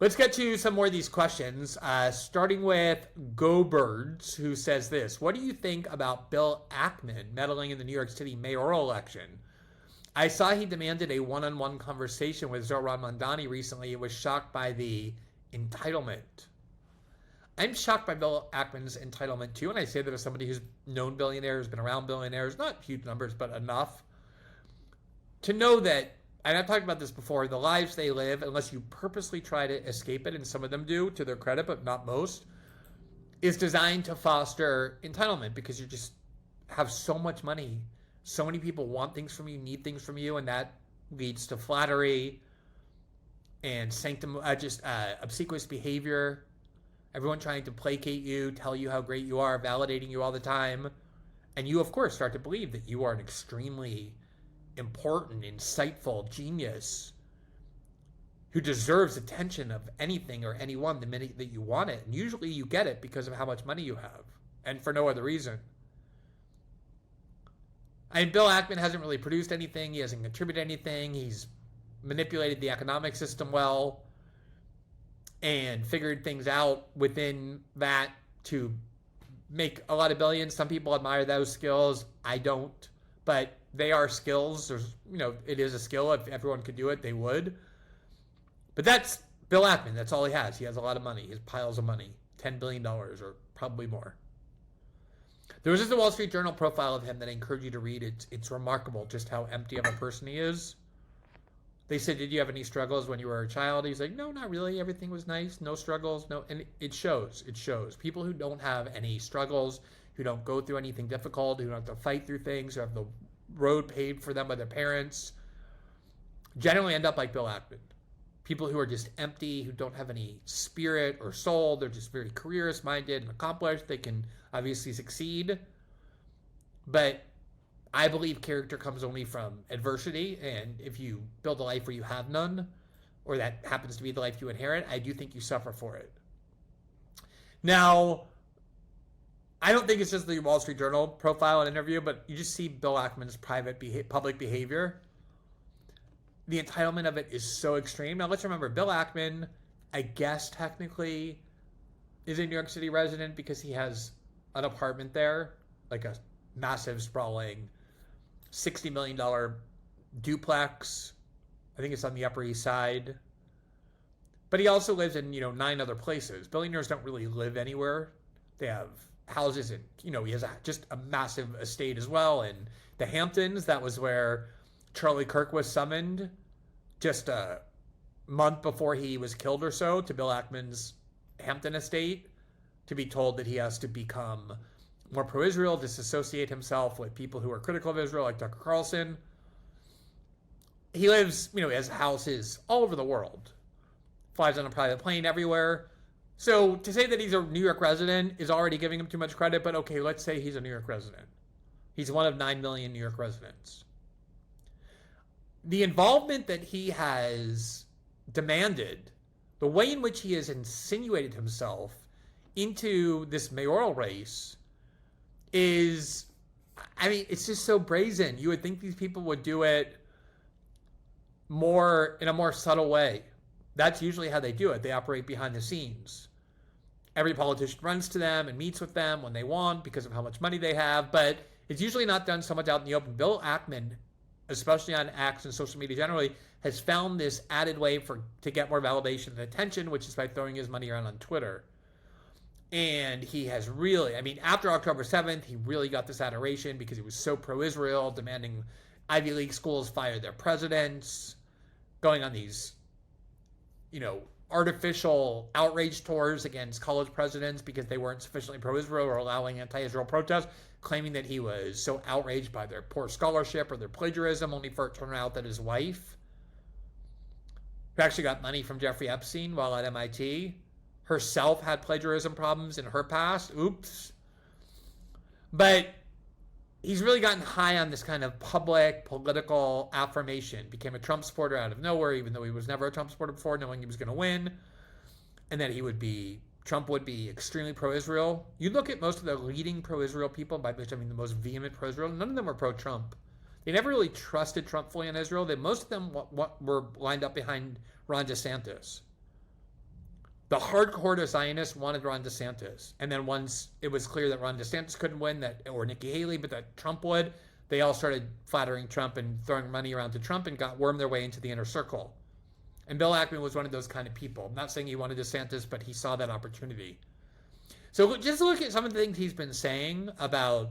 Let's get to some more of these questions, starting with Go Birds, who says this. What do you think about Bill Ackman meddling in the New York City mayoral election? I saw he demanded a one-on-one conversation with Zohran Mamdani recently. It was shocked by the entitlement. I'm shocked by Bill Ackman's entitlement too, and I say that as somebody who's known billionaires, been around billionaires, not huge numbers, but enough to know that, and I've talked about this before, the lives they live, unless you purposely try to escape it, and some of them do, to their credit, but not most, is designed to foster entitlement because you just have so much money. So many people want things from you, need things from you, and that leads to flattery and obsequious behavior. Everyone trying to placate you, tell you how great you are, validating you all the time. And you, of course, start to believe that you are an extremely important, insightful genius who deserves attention of anything or anyone the minute that you want it. And usually you get it because of how much money you have and for no other reason. I mean, Bill Ackman hasn't really produced anything. He hasn't contributed anything. He's manipulated the economic system well and figured things out within that to make a lot of billions. Some people admire those skills. I don't. But they are skills. There's, it is a skill. If everyone could do it, they would. But that's Bill Ackman. That's all he has. He has a lot of money. He has piles of money. $10 billion or probably more. There was just a Wall Street Journal profile of him that I encourage you to read. It's remarkable just how empty of a person he is. They said, did you have any struggles when you were a child? He's like, no, not really. Everything was nice. No struggles. No. And it shows. It shows. People who don't have any struggles, who don't go through anything difficult, who don't have to fight through things, who have the road paved for them by their parents, generally end up like Bill Ackman. People who are just empty, who don't have any spirit or soul. They're just very careerist-minded and accomplished. They can obviously succeed. But I believe character comes only from adversity. And if you build a life where you have none, or that happens to be the life you inherit, I do think you suffer for it. Now, I don't think it's just the Wall Street Journal profile and interview, but you just see Bill Ackman's public behavior. The entitlement of it is so extreme. Now, let's remember, Bill Ackman, I guess technically, is a New York City resident because he has an apartment there, like a massive, sprawling $60 million duplex. I think it's on the Upper East Side. But he also lives in, 9 other places. Billionaires don't really live anywhere. They have houses and, he has just a massive estate as well. And the Hamptons, that was where Charlie Kirk was summoned just a month before he was killed or so to Bill Ackman's Hampton estate to be told that he has to become more pro-Israel, disassociate himself with people who are critical of Israel, like Tucker Carlson. He lives, has houses all over the world. Flies on a private plane everywhere. So to say that he's a New York resident is already giving him too much credit, but okay, let's say he's a New York resident. He's one of 9 million New York residents. The involvement that he has demanded, the way in which he has insinuated himself into this mayoral race is, it's just so brazen. You would think these people would do it in a more subtle way. That's usually how they do it. They operate behind the scenes. Every politician runs to them and meets with them when they want because of how much money they have, but it's usually not done so much out in the open. Bill Ackman, especially on X and social media generally, has found this added way to get more validation and attention, which is by throwing his money around on Twitter. And he has really, after October 7th, he really got this adoration because he was so pro-Israel, demanding Ivy League schools fire their presidents, going on these, artificial outrage tours against college presidents because they weren't sufficiently pro-Israel or allowing anti-Israel protests, claiming that he was so outraged by their poor scholarship or their plagiarism, only for it to turn out that his wife, who actually got money from Jeffrey Epstein while at MIT, herself had plagiarism problems in her past. Oops. But he's really gotten high on this kind of public political affirmation. Became a Trump supporter out of nowhere, even though he was never a Trump supporter before, knowing he was going to win. And that Trump would be extremely pro-Israel. You look at most of the leading pro-Israel people, by which I mean the most vehement pro-Israel, none of them were pro-Trump. They never really trusted Trump fully on Israel. Most of them were lined up behind Ron DeSantis. The hardcore Zionists wanted Ron DeSantis. And then once it was clear that Ron DeSantis couldn't win, or Nikki Haley, but that Trump would, they all started flattering Trump and throwing money around to Trump and wormed their way into the inner circle. And Bill Ackman was one of those kind of people. I'm not saying he wanted DeSantis, but he saw that opportunity. So just look at some of the things he's been saying about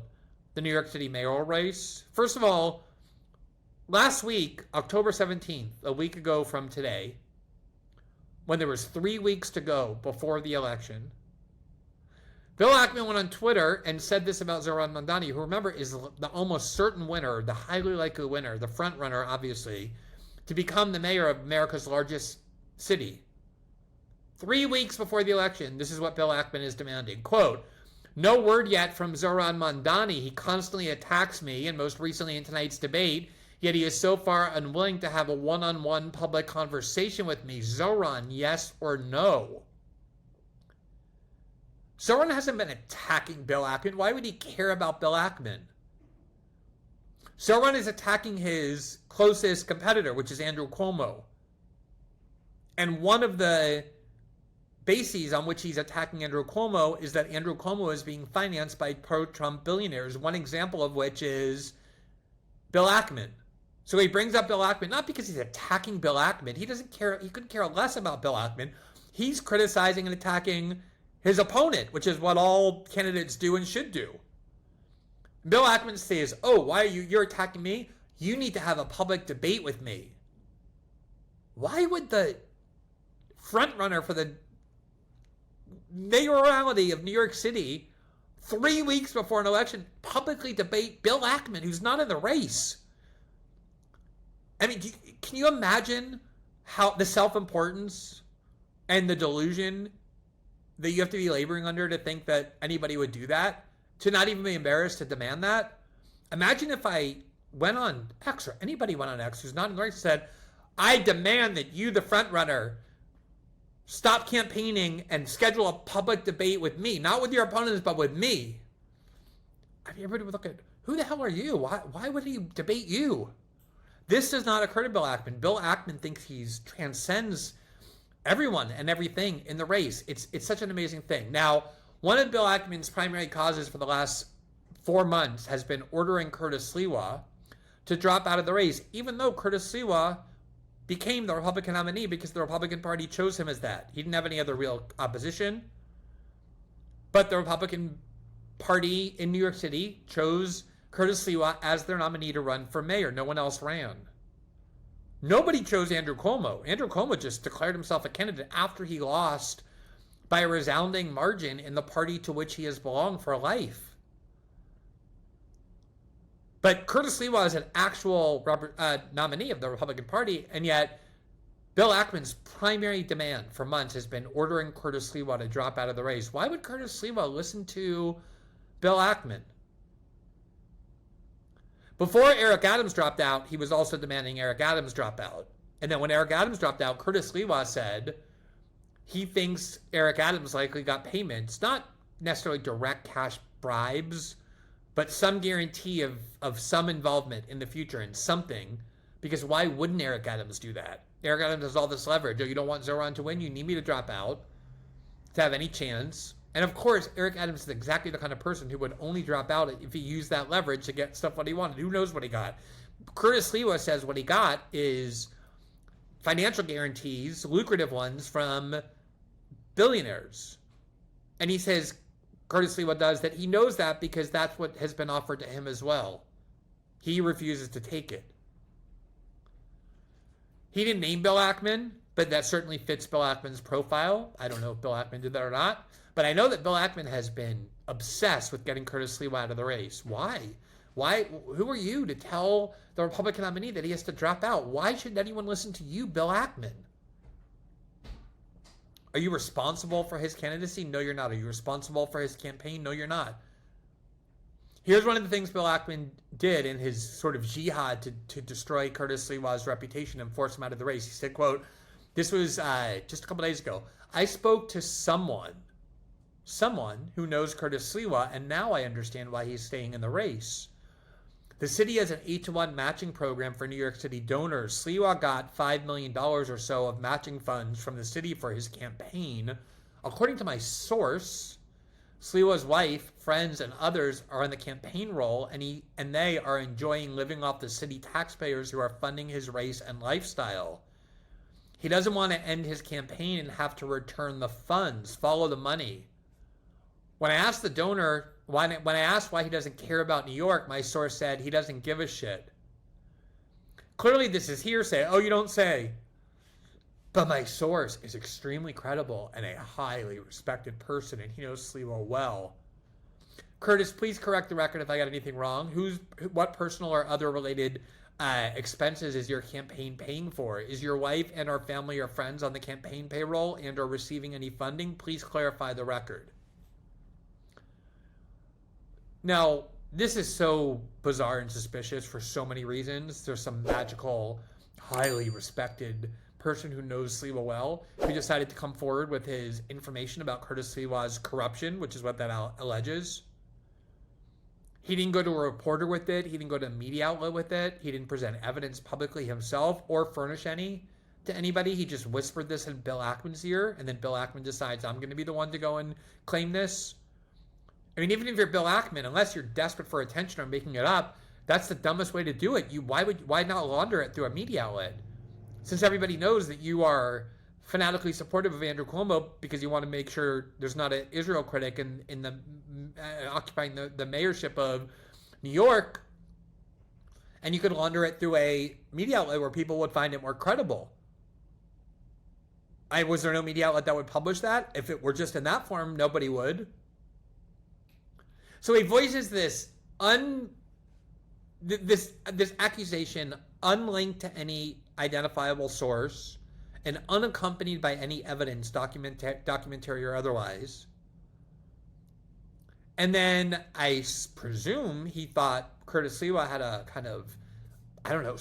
the New York City mayoral race. First of all, last week, October 17th, a week ago from today, when there was 3 weeks to go before the election, Bill Ackman went on Twitter and said this about Zohran Mamdani, who, remember, is the almost certain winner, the highly likely winner, the front runner, obviously, to become the mayor of America's largest city. 3 weeks before the election, this is what Bill Ackman is demanding. Quote, "No word yet from Zohran Mamdani. He constantly attacks me, and most recently in tonight's debate, yet he is so far unwilling to have a one-on-one public conversation with me. Zohran, yes or no?" Zohran hasn't been attacking Bill Ackman. Why would he care about Bill Ackman? Zohran is attacking his closest competitor, which is Andrew Cuomo. And one of the bases on which he's attacking Andrew Cuomo is that Andrew Cuomo is being financed by pro-Trump billionaires, one example of which is Bill Ackman. So he brings up Bill Ackman, not because he's attacking Bill Ackman. He doesn't care. He couldn't care less about Bill Ackman. He's criticizing and attacking his opponent, which is what all candidates do and should do. Bill Ackman says, "Oh, why are you're attacking me? You need to have a public debate with me." Why would the front runner for the mayoralty of New York City 3 weeks before an election publicly debate Bill Ackman, who's not in the race? I mean, can you imagine how the self-importance and the delusion that you have to be laboring under to think that anybody would do that? To not even be embarrassed to demand that? Imagine if I went on X, or anybody went on X who's not in the race, and said, "I demand that you, the front runner, stop campaigning and schedule a public debate with me, not with your opponents, but with me." I mean, everybody would look at, who the hell are you? Why would he debate you? This does not occur to Bill Ackman. Bill Ackman thinks he transcends everyone and everything in the race. It's such an amazing thing. Now, one of Bill Ackman's primary causes for the last 4 months has been ordering Curtis Sliwa to drop out of the race, even though Curtis Sliwa became the Republican nominee because the Republican Party chose him as that. He didn't have any other real opposition. But the Republican Party in New York City chose Curtis Sliwa as their nominee to run for mayor. No one else ran. Nobody chose Andrew Cuomo. Andrew Cuomo just declared himself a candidate after he lost by a resounding margin in the party to which he has belonged for life. But Curtis Sliwa is an actual nominee of the Republican Party, and yet Bill Ackman's primary demand for months has been ordering Curtis Sliwa to drop out of the race. Why would Curtis Sliwa listen to Bill Ackman? Before Eric Adams dropped out, he was also demanding Eric Adams drop out. And then when Eric Adams dropped out, Curtis Sliwa said he thinks Eric Adams likely got payments, not necessarily direct cash bribes, but some guarantee of some involvement in the future in something, because why wouldn't Eric Adams do that? Eric Adams has all this leverage. Oh, you don't want Zohran to win? You need me to drop out to have any chance. And of course, Eric Adams is exactly the kind of person who would only drop out if he used that leverage to get stuff what he wanted. Who knows what he got? Curtis Sliwa says what he got is financial guarantees, lucrative ones, from billionaires. And he says, Curtis Sliwa does, that he knows that because that's what has been offered to him as well. He refuses to take it. He didn't name Bill Ackman, but that certainly fits Bill Ackman's profile. I don't know if Bill Ackman did that or not, but I know that Bill Ackman has been obsessed with getting Curtis Sliwa out of the race. Why? Who are you to tell the Republican nominee that he has to drop out? Why should anyone listen to you, Bill Ackman? Are you responsible for his candidacy? No, you're not. Are you responsible for his campaign? No, you're not. Here's one of the things Bill Ackman did in his sort of jihad to destroy Curtis Sliwa's reputation and force him out of the race. He said, quote, this was just a couple days ago, "I spoke to someone who knows Curtis Sliwa, and now I understand why he's staying in the race. The city has an 8-to-1 matching program for New York City donors. Sliwa got $5 million or so of matching funds from the city for his campaign. According to my source, Sliwa's wife, friends, and others are on the campaign roll, and they are enjoying living off the city taxpayers who are funding his race and lifestyle. He doesn't want to end his campaign and have to return the funds, follow the money. When I asked the donor, when I asked why he doesn't care about New York, my source said he doesn't give a shit. Clearly, this is hearsay. Oh, you don't say. But my source is extremely credible and a highly respected person, and he knows Sliwa well. Curtis, please correct the record if I got anything wrong. What personal or other related expenses is your campaign paying for? Is your wife and or family or friends on the campaign payroll and or receiving any funding? Please clarify the record. Now, this is so bizarre and suspicious for so many reasons. There's some magical, highly respected person who knows Sliwa well, who decided to come forward with his information about Curtis Sliwa's corruption, which is what that alleges. He didn't go to a reporter with it. He didn't go to a media outlet with it. He didn't present evidence publicly himself or furnish any to anybody. He just whispered this in Bill Ackman's ear, and then Bill Ackman decides, I'm going to be the one to go and claim this. I mean, even if you're Bill Ackman, unless you're desperate for attention or making it up, that's the dumbest way to do it. Why not launder it through a media outlet? Since everybody knows that you are fanatically supportive of Andrew Cuomo because you want to make sure there's not an Israel critic in the occupying the mayorship of New York, and you could launder it through a media outlet where people would find it more credible. Was there no media outlet that would publish that? If it were just in that form, nobody would. So he voices this accusation unlinked to any identifiable source and unaccompanied by any evidence, documentary or otherwise. And then I presume he thought Curtis Sliwa had a kind of,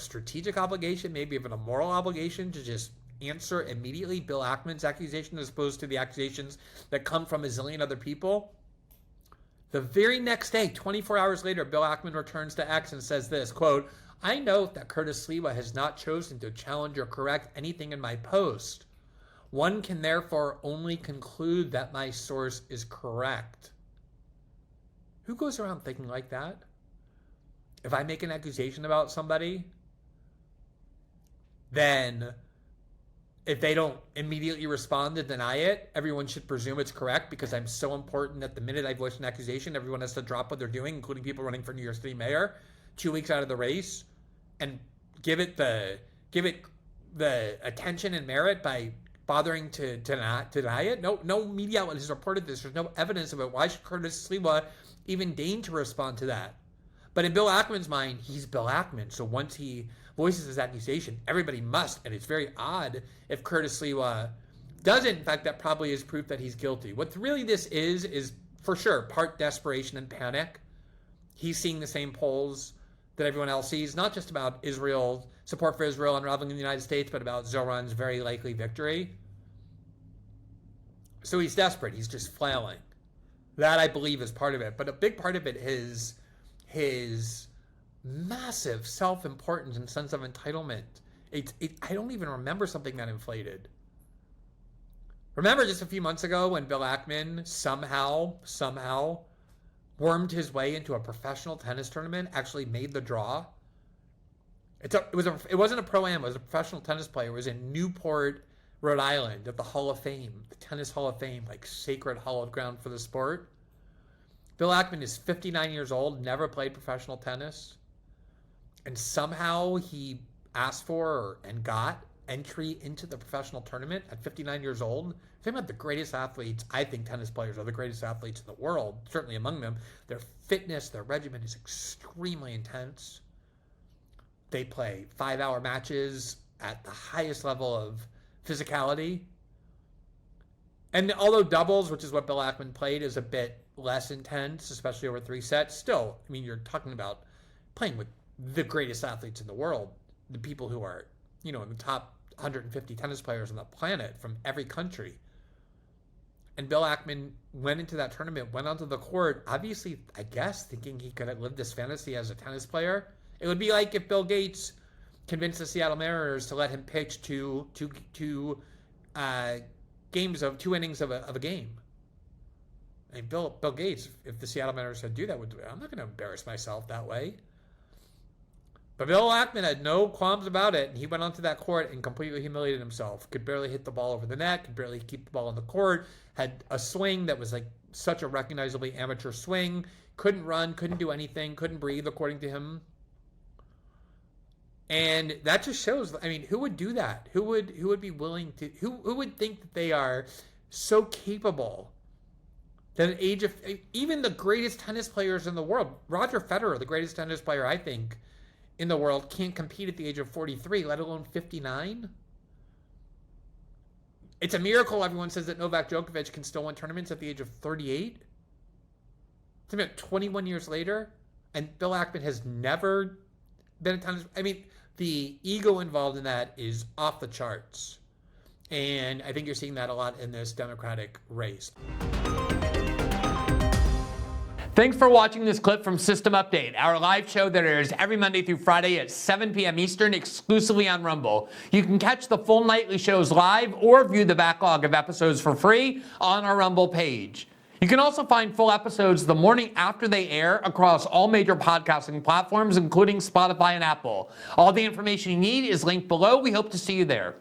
strategic obligation, maybe even a moral obligation to just answer immediately Bill Ackman's accusation as opposed to the accusations that come from a zillion other people. The very next day, 24 hours later, Bill Ackman returns to X and says this, quote, I note that Curtis Sliwa has not chosen to challenge or correct anything in my post. One can therefore only conclude that my source is correct. Who goes around thinking like that? If I make an accusation about somebody, then if they don't immediately respond and deny it, everyone should presume it's correct because I'm so important that the minute I voice an accusation, everyone has to drop what they're doing, including people running for New York City mayor 2 weeks out of the race, and give it the attention and merit by bothering to deny it. No media outlet has reported this. There's no evidence of it. Why should Curtis Sliwa even deign to respond to that? But in Bill Ackman's mind, he's Bill Ackman. So once he voices his accusation, everybody must. And it's very odd if Curtis Sliwa doesn't. In fact, that probably is proof that he's guilty. What really this is for sure part desperation and panic. He's seeing the same polls that everyone else sees, not just about Israel, support for Israel unraveling in the United States, but about Zoran's very likely victory. So he's desperate. He's just flailing. That, I believe, is part of it. But a big part of it is his massive self-importance and sense of entitlement. I don't even remember something that inflated. Remember just a few months ago when Bill Ackman somehow wormed his way into a professional tennis tournament, actually made the draw? It wasn't a pro-am, it was a professional tennis player. It was in Newport, Rhode Island, at the Hall of Fame, the Tennis Hall of Fame, like sacred hallowed ground for the sport. Bill Ackman is 59 years old, never played professional tennis, and somehow he asked for and got entry into the professional tournament at 59 years old. Think about the greatest athletes. I think tennis players are the greatest athletes in the world, certainly among them. Their fitness, their regimen is extremely intense. They play 5-hour matches at the highest level of physicality. And although doubles, which is what Bill Ackman played, is a bit less intense, especially over 3 sets, still, I mean, you're talking about playing with the greatest athletes in the world, the people who are, in the top 150 tennis players on the planet from every country. And Bill Ackman went into that tournament, went onto the court, obviously, I guess, thinking he could have lived this fantasy as a tennis player. It would be like if Bill Gates convinced the Seattle Mariners to let him pitch two games of 2 innings of a game. I mean, Bill Gates, if the Seattle Mariners said do that, I'm not going to embarrass myself that way. But Bill Ackman had no qualms about it, and he went onto that court and completely humiliated himself. Could barely hit the ball over the net, could barely keep the ball on the court, had a swing that was like such a recognizably amateur swing, couldn't run, couldn't do anything, couldn't breathe, according to him. And that just shows, I mean, who would do that? Who would be willing to, who would think that they are so capable that at the age of, even the greatest tennis players in the world, Roger Federer, the greatest tennis player, I think, in the world, can't compete at the age of 43, let alone 59? It's a miracle everyone says that Novak Djokovic can still win tournaments at the age of 38. It's about 21 years later, and Bill Ackman has never been a tennis... I mean, the ego involved in that is off the charts. And I think you're seeing that a lot in this Democratic race. Thanks for watching this clip from System Update, our live show that airs every Monday through Friday at 7 p.m. Eastern exclusively on Rumble. You can catch the full nightly shows live or view the backlog of episodes for free on our Rumble page. You can also find full episodes the morning after they air across all major podcasting platforms, including Spotify and Apple. All the information you need is linked below. We hope to see you there.